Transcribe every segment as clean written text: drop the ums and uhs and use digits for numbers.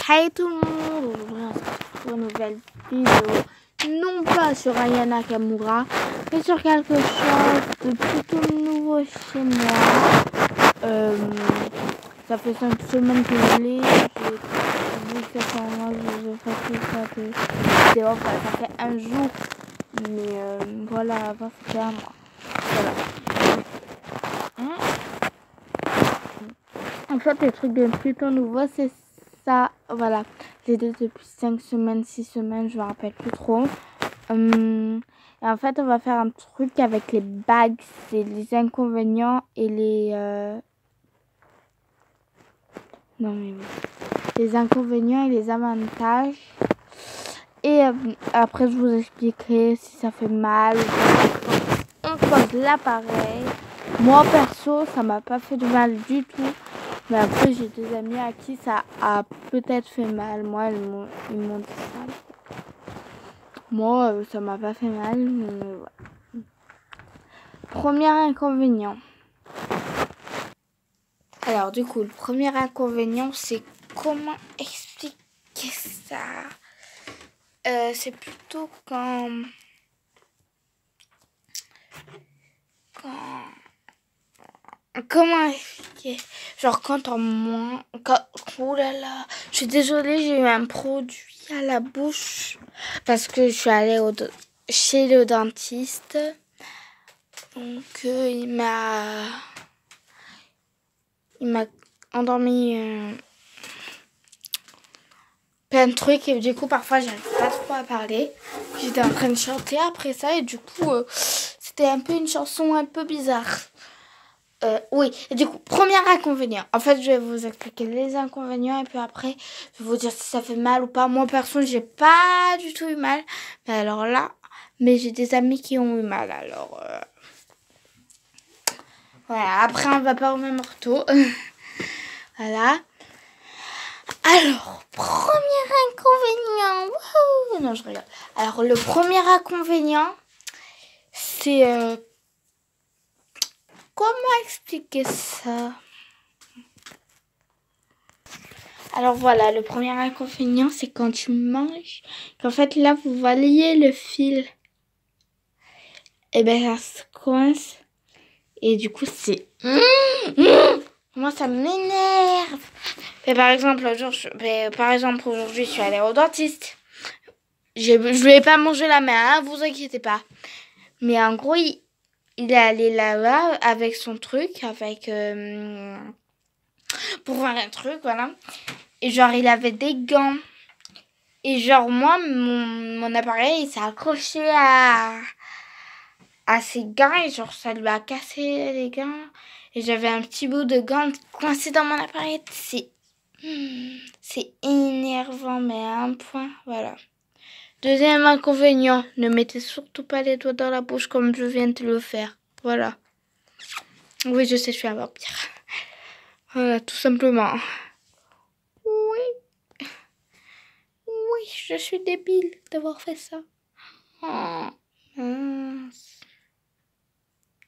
Hey tout le monde, aujourd'hui on se retrouve pour une nouvelle vidéo, non pas sur Aya Nakamura, mais sur quelque chose de plutôt nouveau chez moi. Ça fait 5 semaines que je l'ai, j'ai vu que ça moi je fais tout ça de vidéo, enfin, ça fait un jour, mais voilà, avant c'était un mois. Voilà. En fait, les trucs de plutôt nouveaux, c'est ça, voilà. J'ai dit depuis 5 semaines, 6 semaines, je me rappelle plus trop. Et en fait, on va faire un truc avec les bagues. C'est les inconvénients et les... Non, mais oui. Les inconvénients et les avantages. Et après, je vous expliquerai si ça fait mal. On pose l'appareil. Moi, perso, ça m'a pas fait de mal du tout. Mais après, j'ai des amis à qui ça a peut-être fait mal. Moi, ils m'ont dit ça. Moi, ça m'a pas fait mal. Mais voilà. Premier inconvénient. Alors, du coup, le premier inconvénient, c'est comment expliquer ça. C'est plutôt quand... Comment expliquer? Genre quand on moins... Oh là là, je suis désolée, j'ai eu un produit à la bouche parce que je suis allée chez le dentiste. Donc il m'a endormi plein de trucs et du coup parfois j'arrive pas trop à parler. J'étais en train de chanter après ça et du coup c'était un peu une chanson un peu bizarre. Oui, et du coup, premier inconvénient. En fait, je vais vous expliquer les inconvénients et puis après, je vais vous dire si ça fait mal ou pas. Moi, perso, j'ai pas du tout eu mal. Mais alors là, j'ai des amis qui ont eu mal. Alors, voilà. Après, on va pas au même ortho. Voilà. Alors, premier inconvénient. Wouhou. Non, je rigole. Alors, le premier inconvénient, c'est... Comment expliquer ça? Alors voilà, le premier inconvénient, c'est quand tu manges, qu'en fait là, vous voyez le fil. Et ben ça se coince. Et du coup, c'est... Moi, ça m'énerve. Par exemple, aujourd'hui, je suis allée au dentiste. Je lui ai pas mangé la main, hein, vous inquiétez pas. Mais en gros, il est allé là-bas avec son truc, pour voir un truc, voilà. Et genre, il avait des gants. Et genre, moi, mon appareil, il s'est accroché à ses gants. Et genre, ça lui a cassé les gants. Et j'avais un petit bout de gant coincé dans mon appareil. C'est énervant, mais à un point, voilà. Deuxième inconvénient, ne mettez surtout pas les doigts dans la bouche comme je viens de le faire. Voilà. Oui, je sais, je suis un vampire. Voilà, tout simplement. Oui, je suis débile d'avoir fait ça. Oh, mince.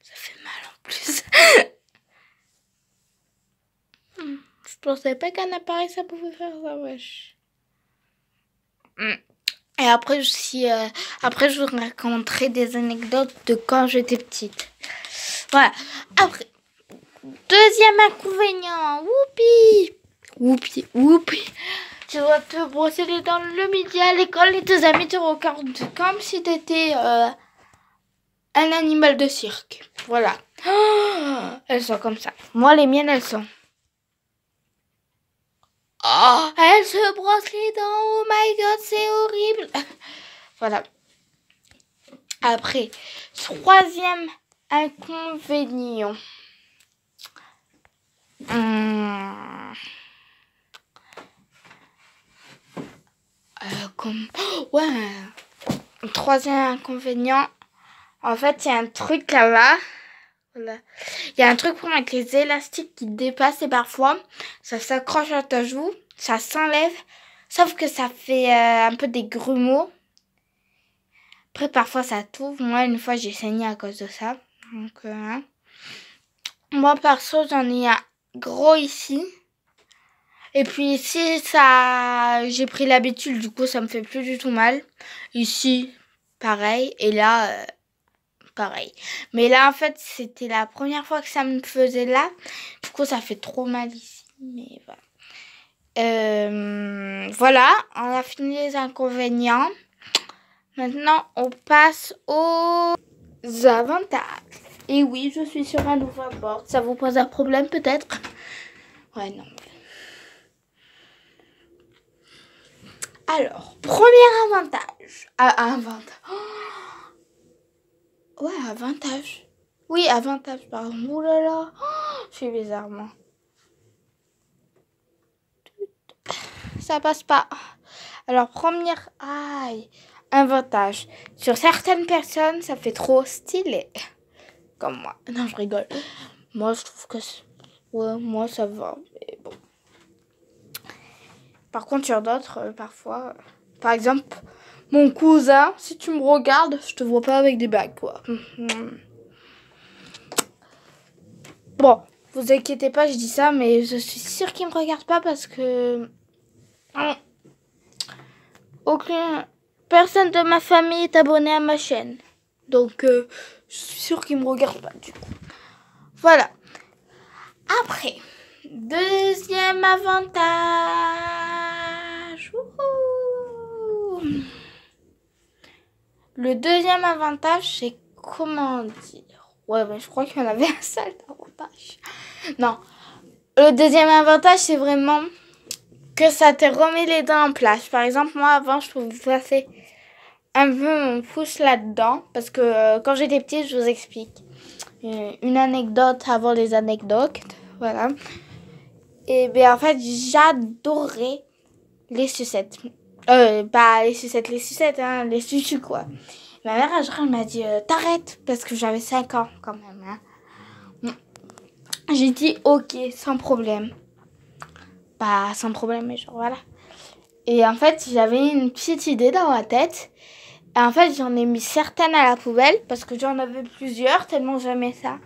Ça fait mal en plus. Je pensais pas qu'un appareil ça pouvait faire ça, wesh. Et après aussi, après je vous raconterai des anecdotes de quand j'étais petite. Voilà. Après, deuxième inconvénient. Whoopi. Tu dois te brosser les dents le midi à l'école et tes amis te regardent comme si t'étais un animal de cirque. Voilà. Oh, elles sont comme ça. Moi, les miennes, elles sont... Oh, elles se brossent les dents. Oh my god, c'est horrible. Voilà. Après, troisième inconvénient. Ouais. Troisième inconvénient. En fait, il y a un truc là-bas. Voilà. Il y a un truc pour mettre les élastiques qui dépassent et parfois, ça s'accroche à ta joue, ça s'enlève. Sauf que ça fait un peu des grumeaux. Après, parfois, ça t'ouvre. Moi, une fois, j'ai saigné à cause de ça. Donc, moi, perso, j'en ai un gros ici. Et puis ici, ça, j'ai pris l'habitude, du coup, ça me fait plus du tout mal. Ici, pareil. Et là, pareil. Mais là, en fait, c'était la première fois que ça me faisait là. Du coup, ça fait trop mal ici. Mais voilà. Voilà, on a fini les inconvénients. Maintenant, on passe aux avantages. Et oui, je suis sur un nouveau board. Ça vous pose un problème peut-être? Ouais, non. Alors, premier avantage. Ouais, avantage. Oui, avantage, pardon. Ouh là là. Je suis bizarrement. Ça passe pas. Alors, première... Aïe. Avantage. Sur certaines personnes, ça fait trop stylé. Comme moi. Non, je rigole. Moi, je trouve que... Ouais, moi, ça va. Mais bon. Par contre, sur d'autres, parfois... Par exemple, mon cousin, si tu me regardes, je te vois pas avec des bagues, quoi. Bon, vous inquiétez pas, je dis ça, mais je suis sûre qu'il me regarde pas parce que... Aucune personne de ma famille est abonnée à ma chaîne. Donc, je suis sûre qu'il me regarde pas, du coup. Voilà. Après, deuxième avantage. Wouhou. Le deuxième avantage, c'est comment dire? Ouais, mais je crois qu'il y en avait un seul avantage. Non. Le deuxième avantage, c'est vraiment que ça te remet les dents en place. Par exemple, moi, avant, je pouvais passer un peu mon pouce là-dedans. Parce que quand j'étais petite, je vous explique. Une anecdote avant les anecdotes. Voilà. Et bien, en fait, j'adorais les sucettes. Pas les sucettes, hein, les sucus, quoi. Ma mère, un jour, elle m'a dit, t'arrêtes, parce que j'avais 5 ans, quand même. Hein. J'ai dit, ok, sans problème. Pas sans problème, mais genre, voilà. Et en fait, j'avais une petite idée dans ma tête. Et en fait, j'en ai mis certaines à la poubelle, parce que j'en avais plusieurs, tellement j'aimais ça.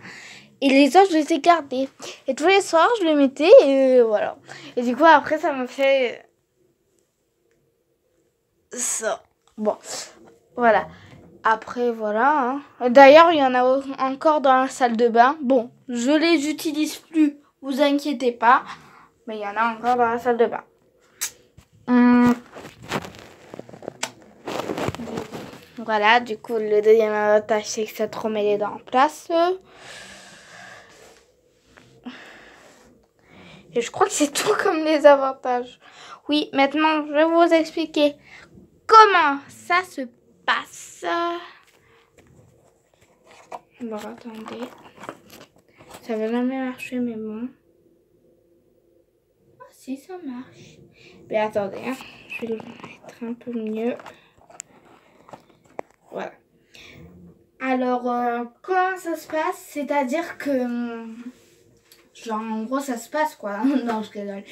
Et les autres, je les ai gardés. Et tous les soirs, je les mettais, et voilà. Et du coup, après, ça me fait... ça. Bon, voilà. Après, voilà. Hein. D'ailleurs, il y en a encore dans la salle de bain. Bon, je les utilise plus, vous inquiétez pas. Mais il y en a encore dans la salle de bain. Voilà, du coup, le deuxième avantage, c'est que ça te remet les dents en place. Et je crois que c'est tout comme les avantages. Oui, maintenant, je vais vous expliquer comment ça se passe. Bon, attendez. Ça va jamais marcher, mais bon. Ah, si, ça marche. Mais attendez, hein. Je vais le mettre un peu mieux. Voilà. Alors, comment ça se passe? C'est-à-dire que... genre, en gros, ça se passe, quoi. Non, je rigole.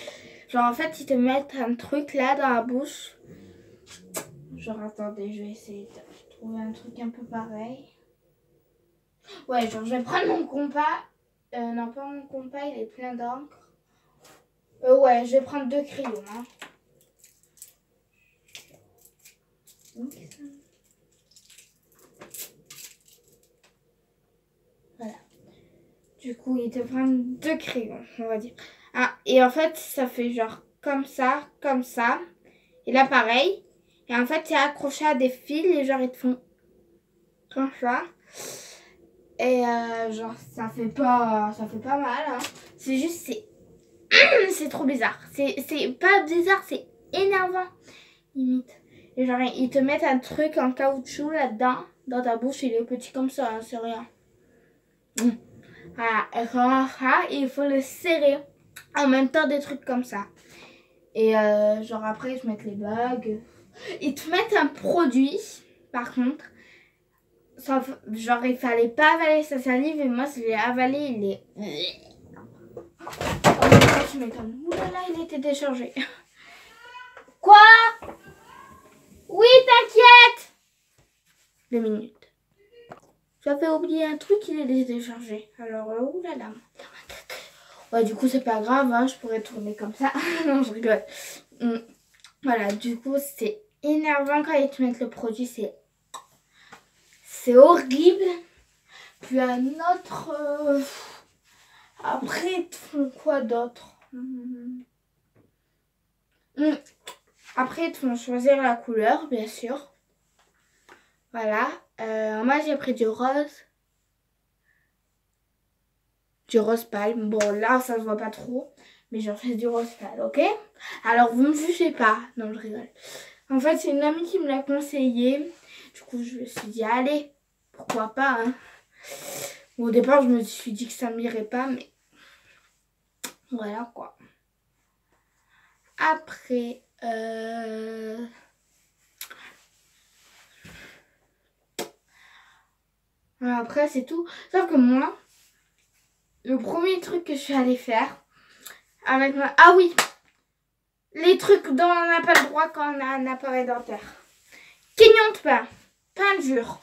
Genre, en fait, ils te mettent un truc là dans la bouche. Genre, attendez, je vais essayer de trouver un truc un peu pareil. Ouais, genre, je vais prendre mon compas. Non, pas mon compas, il est plein d'encre. Ouais, je vais prendre 2 crayons. Hein. Voilà. Du coup, il te prend 2 crayons, on va dire. Ah, et en fait, ça fait genre comme ça, comme ça. Et là, pareil. Et en fait, c'est accroché à des fils et genre, ils te font comme ça. Et genre, ça fait pas mal. Hein. C'est juste, c'est trop bizarre. C'est pas bizarre, c'est énervant. Limite. Et genre, ils te mettent un truc en caoutchouc là-dedans. Dans ta bouche, il est petit comme ça, hein, c'est rien. Voilà, et comment ça, il faut le serrer en même temps des trucs comme ça. Et genre après, ils te mettent les bagues. Ils te mettent un produit, par contre. Genre, il fallait pas avaler sa salive et moi, je l'ai avalé, il est... Oh, tu m'étonnes. Ouh là là, il était déchargé. Quoi? Oui, t'inquiète. 2 minutes. J'avais oublié un truc, il est déchargé. Alors, oulala. Ouais, du coup, c'est pas grave, hein, je pourrais tourner comme ça. Non, je rigole. Voilà, du coup, c'est énervant quand ils te mettent le produit, c'est horrible. Puis un autre... Après, ils te font quoi d'autre? Après, ils te font choisir la couleur, bien sûr. Voilà. Moi, j'ai pris du rose. Du rose pâle. Bon, là, ça se voit pas trop. Mais j'en fais du rose pâle, ok? Alors, vous me jugez pas. Non, je rigole. En fait, c'est une amie qui me l'a conseillé. Du coup, je me suis dit, allez, pourquoi pas, hein. Bon, au départ, je me suis dit que ça m'irait pas, mais voilà, quoi. Après, après, c'est tout. Sauf que moi, le premier truc que je suis allée faire avec ma... Ah oui, les trucs dont on n'a pas le droit quand on a un appareil dentaire. Quignon de pain, peinture.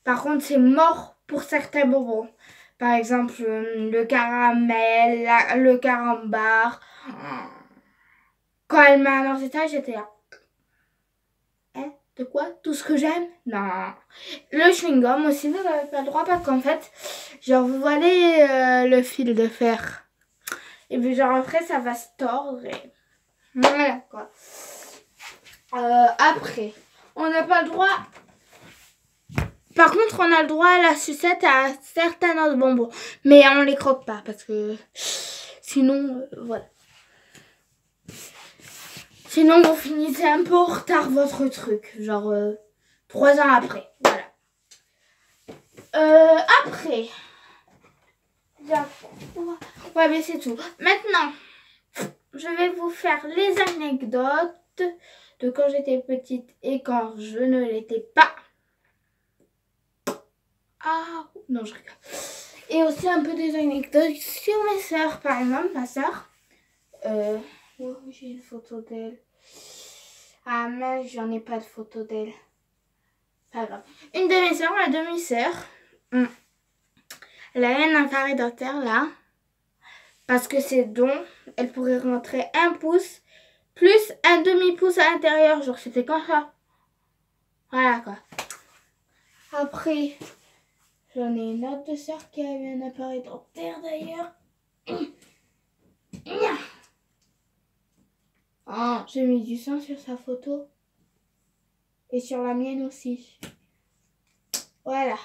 Par contre, c'est mort pour certains bonbons. Par exemple, le caramel, le carambar. Quand elle m'a annoncé ça, j'étais là. Hein? De quoi? Tout ce que j'aime? Non. Le chewing-gum aussi, vous n'avez pas le droit parce qu'en fait, genre, vous voyez le fil de fer. Et puis genre après, ça va se tordre et... Voilà, quoi. Après, on n'a pas le droit... Par contre, on a le droit à la sucette à certains autres bonbons. Mais on les croque pas parce que... Sinon, voilà. Sinon, vous finissez un peu en retard votre truc. Genre, 3 ans après. Voilà. Après... Ouais, mais c'est tout. Maintenant, je vais vous faire les anecdotes de quand j'étais petite et quand je ne l'étais pas. Ah, non, je rigole. Et aussi un peu des anecdotes sur mes sœurs. Par exemple, ma sœur. Oh, j'ai une photo d'elle. Ah, mais j'en ai pas de photo d'elle. Pas grave. Une de mes sœurs, ma demi-sœur. Elle a un appareil dentaire là. Parce que c'est don. Elle pourrait rentrer 1 pouce plus un demi-pouce à l'intérieur. Genre, c'était comme ça. Voilà, quoi. Après, j'en ai une autre sœur qui a eu un appareil dentaire d'ailleurs. Oh, j'ai mis du sang sur sa photo. Et sur la mienne aussi. Voilà.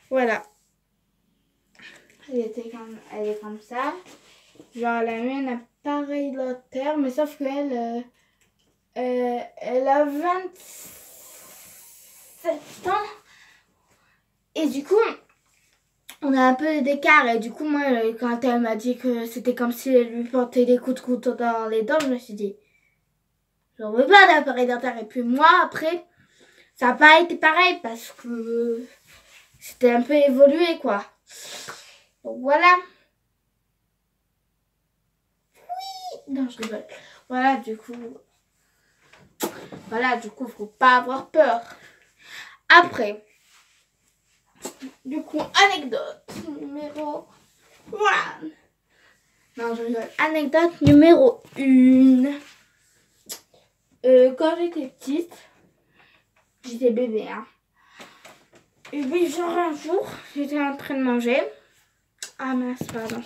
Voilà. Elle est comme ça. Genre, elle a eu un appareil dentaire. Mais sauf qu'elle... elle a 27 ans. Et du coup, on a un peu d'écart. Et du coup, moi, quand elle m'a dit que c'était comme si elle lui portait des coups de couteau dans les dents, je me suis dit, j'en veux pas d'appareil dentaire. Et puis moi, après, ça n'a pas été pareil parce que c'était un peu évolué, quoi. Donc voilà. Oui. Non, je rigole. Voilà, du coup, faut pas avoir peur. Après, du coup, anecdote numéro 1. Non, je rigole. Anecdote numéro 1. Quand j'étais petite, j'étais bébé, hein. Et puis, genre un jour, j'étais en train de manger. Ah mince, pardon.